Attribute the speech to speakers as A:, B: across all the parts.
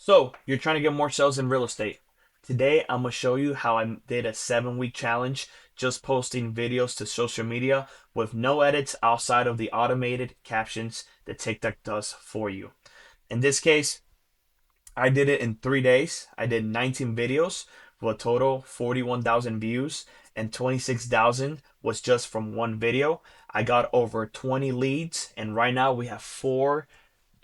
A: So, you're trying to get more sales in real estate. Today, I'm going to show you how I did a 7-week challenge just posting videos to social media with no edits outside of the automated captions that TikTok does for you. In this case, I did it in 3 days. I did 19 videos with a total 41,000 views, and 26,000 was just from one video. I got over 20 leads, and right now we have four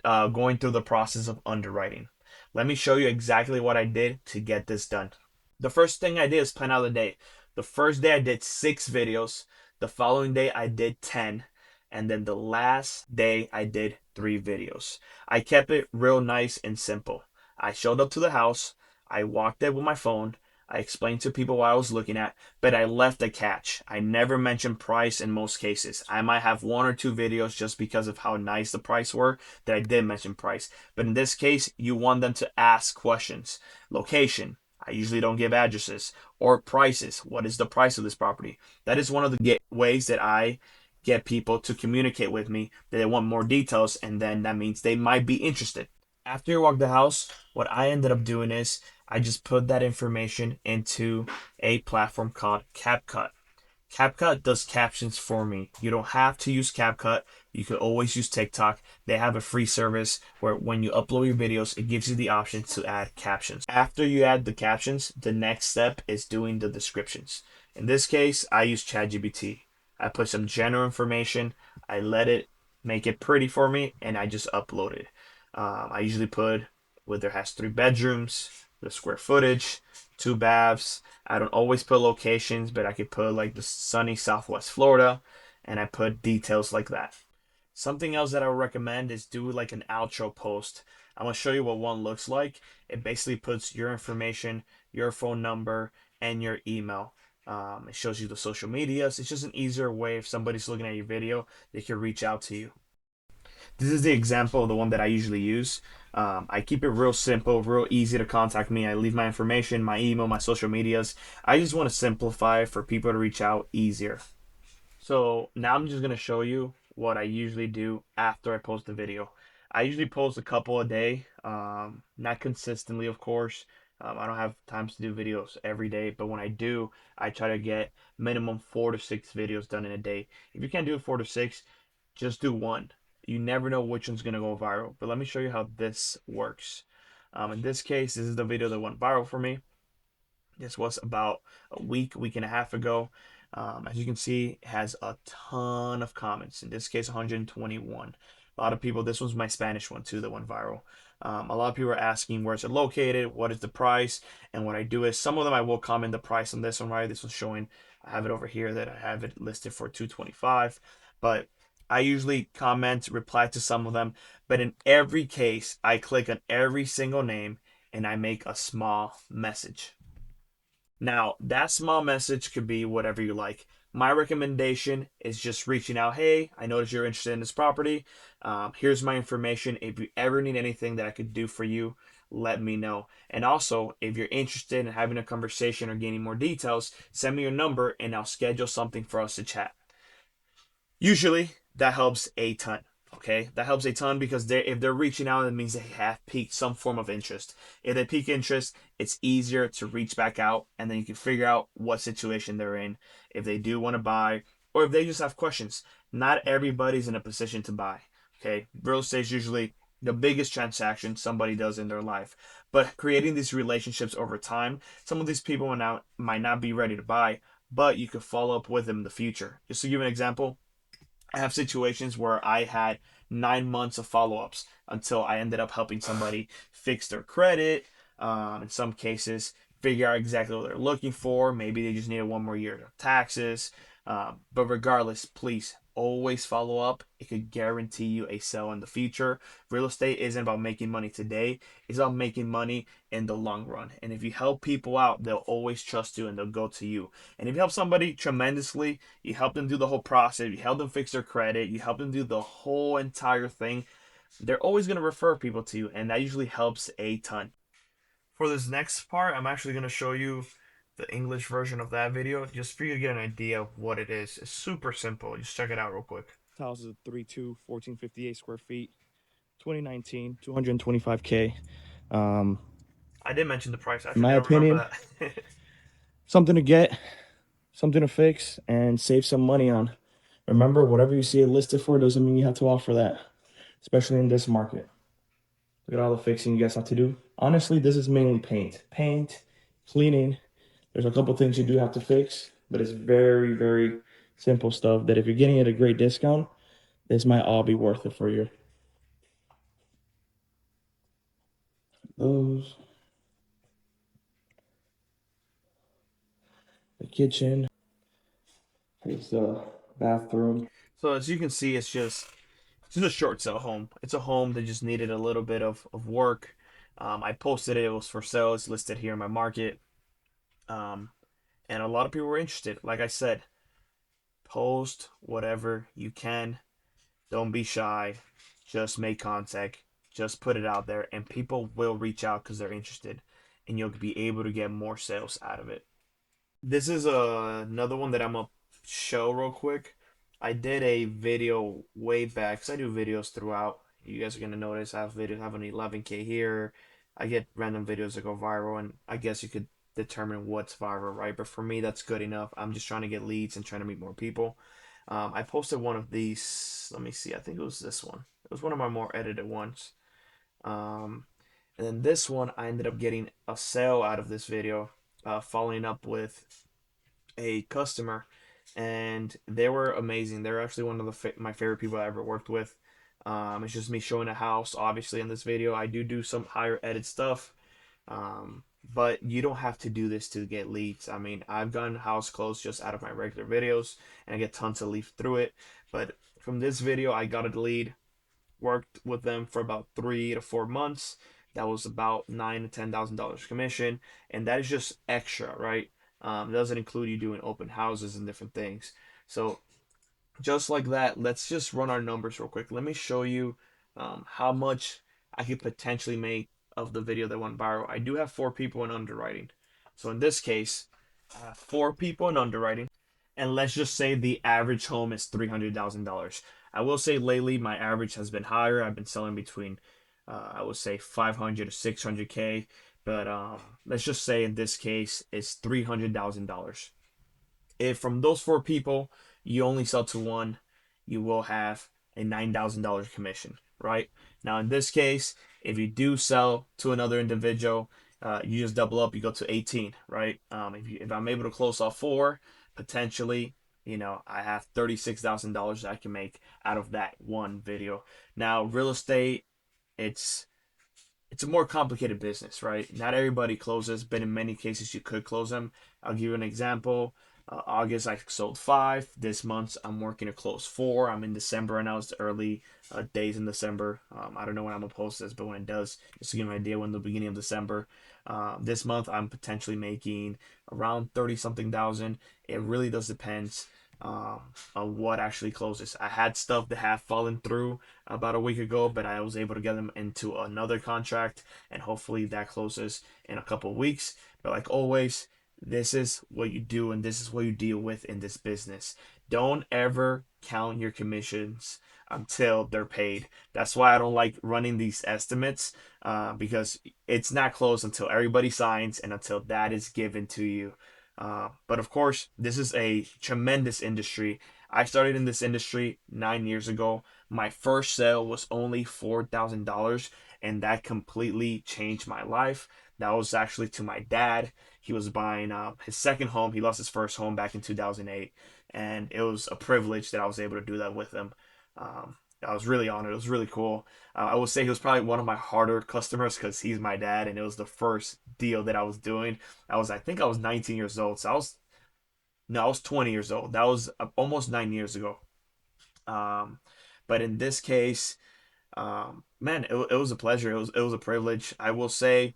A: going through the process of underwriting. Let me show you exactly what I did to get this done. The first thing I did is plan out the day. The first day I did 6 videos. The following day I did 10. And then the last day I did 3 videos. I kept it real nice and simple. I showed up to the house. I walked there with my phone. I explained to people what I was looking at, but I left a catch. I never mentioned price in most cases. I might have 1 or 2 videos just because of how nice the price were that I did mention price. But in this case, you want them to ask questions. Location. I usually don't give addresses or prices. What is the price of this property? That is one of the ways that I get people to communicate with me that they want more details, and then that means they might be interested. After you walk the house, what I ended up doing is I just put that information into a platform called CapCut. CapCut does captions for me. You don't have to use CapCut. You could always use TikTok. They have a free service where when you upload your videos, it gives you the option to add captions. After you add the captions, the next step is doing the descriptions. In this case, I use ChatGPT. I put some general information. I let it make it pretty for me, and I just upload it. I usually put whether it has 3 bedrooms, the square footage, 2 baths. I don't always put locations, but I could put like the sunny Southwest Florida, and I put details like that. Something else that I would recommend is do like an outro post. I'm gonna show you what one looks like. It basically puts your information, your phone number, and your email. It shows you the social medias. It's just an easier way if somebody's looking at your video, they can reach out to you. This is the example of the one that I usually use. I keep it real simple, real easy to contact me. I leave my information, my email, my social medias. I just want to simplify for people to reach out easier. So now I'm just going to show you what I usually do after I post the video. I usually post a couple a day, not consistently, of course. I don't have times to do videos every day, but when I do, I try to get minimum 4 to 6 videos done in a day. If you can't do 4 to 6, just do one. You never know which one's going to go viral. But let me show you how this works. In this case, this is the video that went viral for me. This was about a week and a half ago. As you can see, it has a ton of comments. In this case, 121. A lot of people, this was my Spanish one too that went viral. A lot of people are asking where is it located, what is the price, and what I do is some of them I will comment the price on this one, right? This was showing, I have it over here that I have it listed for 225, but I usually comment, reply to some of them, but in every case, I click on every single name and I make a small message. Now, that small message could be whatever you like. My recommendation is just reaching out. Hey, I noticed you're interested in this property. Here's my information. If you ever need anything that I could do for you, let me know. And also, if you're interested in having a conversation or gaining more details, send me your number and I'll schedule something for us to chat. Usually, that helps a ton. Okay, that helps a ton because if they're reaching out, it means they have piqued some form of interest. If they pique interest, it's easier to reach back out, and then you can figure out what situation they're in, if they do want to buy, or if they just have questions. Not everybody's in a position to buy. Okay, real estate is usually the biggest transaction somebody does in their life, but creating these relationships over time, some of these people might not be ready to buy, but you could follow up with them in the future. Just to give an example, I have situations where I had 9 months of follow ups until I ended up helping somebody fix their credit. In some cases, figure out exactly what they're looking for. Maybe they just needed one more year of taxes. But regardless, please always follow up. It could guarantee you a sale in the future. Real estate isn't about making money today, it's about making money in the long run. And if you help people out, they'll always trust you and they'll go to you. And if you help somebody tremendously, you help them do the whole process, you help them fix their credit, you help them do the whole entire thing, they're always going to refer people to you, and that usually helps a ton. For this next part, I'm actually going to show you the English version of that video just for you to get an idea of what it is. It's super simple. Just check it out real quick. House is 3.2, 1458 square feet, 2019, 225K.
B: Um,
A: I did mention the price.
B: in
A: Actually,
B: my
A: I don't remember
B: opinion,
A: that.
B: something to get, something to fix, and save some money on. Remember, whatever you see it listed for doesn't mean you have to offer that, especially in this market. Look at all the fixing you guys have to do. Honestly, this is mainly paint, cleaning. There's a couple things you do have to fix, but it's very, very simple stuff that if you're getting it at a great discount, this might all be worth it for you. Those, the kitchen, here's the bathroom.
A: So as you can see, it's just a short sale home. It's a home that just needed a little bit of work. I posted it. It was for sale. It's listed here in my market. Um, and a lot of people were interested. Like I said, post whatever you can. Don't be shy. Just make contact. Just put it out there, and people will reach out because they're interested, and you'll be able to get more sales out of it. This is another one that I'm gonna show real quick. I did a video way back because I do videos throughout. You guys are gonna notice I have videos. I have an 11K here. I get random videos that go viral, and I guess you could determine what's viral, right? But for me, that's good enough. I'm just trying to get leads and trying to meet more people. I posted one of these. Let me see. I think it was this one. It was one of my more edited ones. Um, and then this one, I ended up getting a sale out of this video, following up with a customer, and they were amazing. They're actually one of my favorite people I ever worked with. It's just me showing a house. Obviously, in this video, I do some higher edit stuff, but you don't have to do this to get leads. I mean, I've gotten house clothes just out of my regular videos, and I get tons of leads through it. But from this video, I got a lead, worked with them for about 3 to 4 months. That was about $9,000 to $10,000 commission, and that is just extra, right? It doesn't include you doing open houses and different things. So just like that, let's just run our numbers real quick. Let me show you how much I could potentially make of the video that went viral. I do have 4 people in underwriting. So in this case, 4 people in underwriting, and let's just say the average home is $300,000. I will say lately my average has been higher. I've been selling between, I would say 500 to 600K, but let's just say in this case it's $300,000. If from those 4 people you only sell to one, you will have a $9,000 commission, right? Now, in this case, if you do sell to another individual, you just double up, you go to 18, right? If I'm able to close off 4, potentially, I have $36,000 that I can make out of that one video. Now, real estate, it's it's a more complicated business, right? Not everybody closes, but in many cases you could close them. I'll give you an example. August I sold 5. This month I'm working to close 4. I'm in December and now. It's the early days in December. I don't know when I'm gonna post this, but when it does, just to give you an idea, when the beginning of December. This month I'm potentially making around 30 something thousand. It really does depend um, on what actually closes. I had stuff that have fallen through about a week ago, but I was able to get them into another contract, and hopefully that closes in a couple of weeks. But like always, this is what you do, and this is what you deal with in this business. Don't ever count your commissions until they're paid. That's why I don't like running these estimates, because it's not closed until everybody signs and until that is given to you. But of course, this is a tremendous industry. I started in this industry 9 years ago. My first sale was only $4,000, and that completely changed my life. That was actually to my dad. He was buying his second home. He lost his first home back in 2008, and it was a privilege that I was able to do that with him. I was really honored. It was really cool. I would say he was probably one of my harder customers because he's my dad, and it was the first deal that I was doing. I think I was 19 years old. So no, I was 20 years old. That was almost 9 years ago. Um, but in this case, man, it was a pleasure. It was a privilege. I will say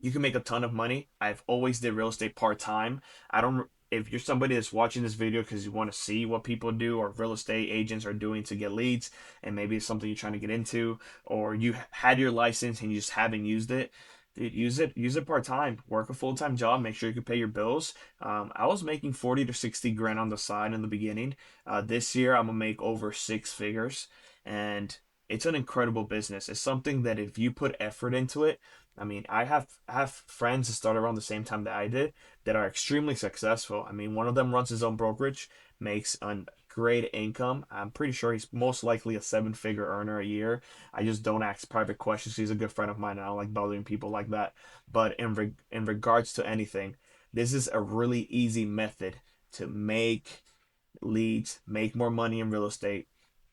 A: you can make a ton of money. I've always did real estate part time. I don't. If you're somebody that's watching this video because you want to see what people do or real estate agents are doing to get leads, and maybe it's something you're trying to get into, or you had your license and you just haven't used it, dude, use it part time. Work a full time job. Make sure you can pay your bills. I was making 40 to 60 grand on the side in the beginning. This year I'm gonna make over 6 figures, and it's an incredible business. It's something that if you put effort into it, I mean, I have friends that started around the same time that I did that are extremely successful. I mean, one of them runs his own brokerage, makes a great income. I'm pretty sure he's most likely a seven-figure earner a year. I just don't ask private questions. He's a good friend of mine, and I don't like bothering people like that. But in regards to anything, this is a really easy method to make leads, make more money in real estate.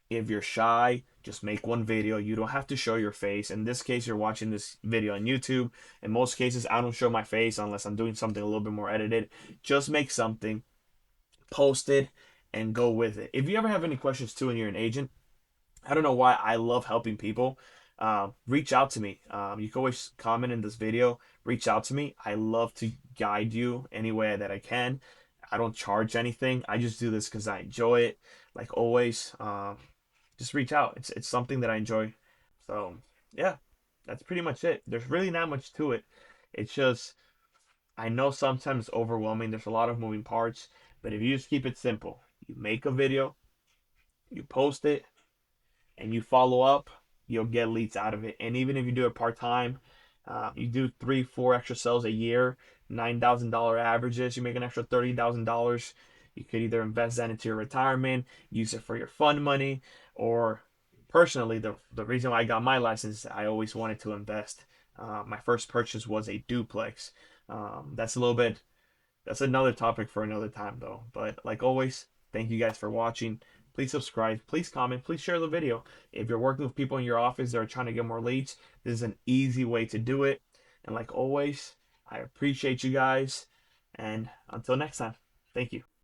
A: If you're shy, just make one video. You don't have to show your face. In this case, you're watching this video on YouTube. In most cases, I don't show my face unless I'm doing something a little bit more edited. Just make something, post it, and go with it. If you ever have any questions too and you're an agent, I don't know why I love helping people. Reach out to me. You can always comment in this video. Reach out to me. I love to guide you any way that I can. I don't charge anything. I just do this because I enjoy it. Like always, just reach out. It's something that I enjoy. So yeah, that's pretty much it. There's really not much to it. It's just I know sometimes it's overwhelming. There's a lot of moving parts, but if you just keep it simple, you make a video, you post it, and you follow up, you'll get leads out of it. And even if you do it part time, you do three, four extra sales a year, $9,000 averages, you make an extra $30,000. You could either invest that into your retirement, use it for your fund money, or personally, the reason why I got my license, I always wanted to invest. My first purchase was a duplex. That's a little bit that's another topic for another time, though. But like always, thank you guys for watching. Please subscribe, please comment, please share the video. If you're working with people in your office that are trying to get more leads, this is an easy way to do it. And like always, I appreciate you guys. And until next time, thank you.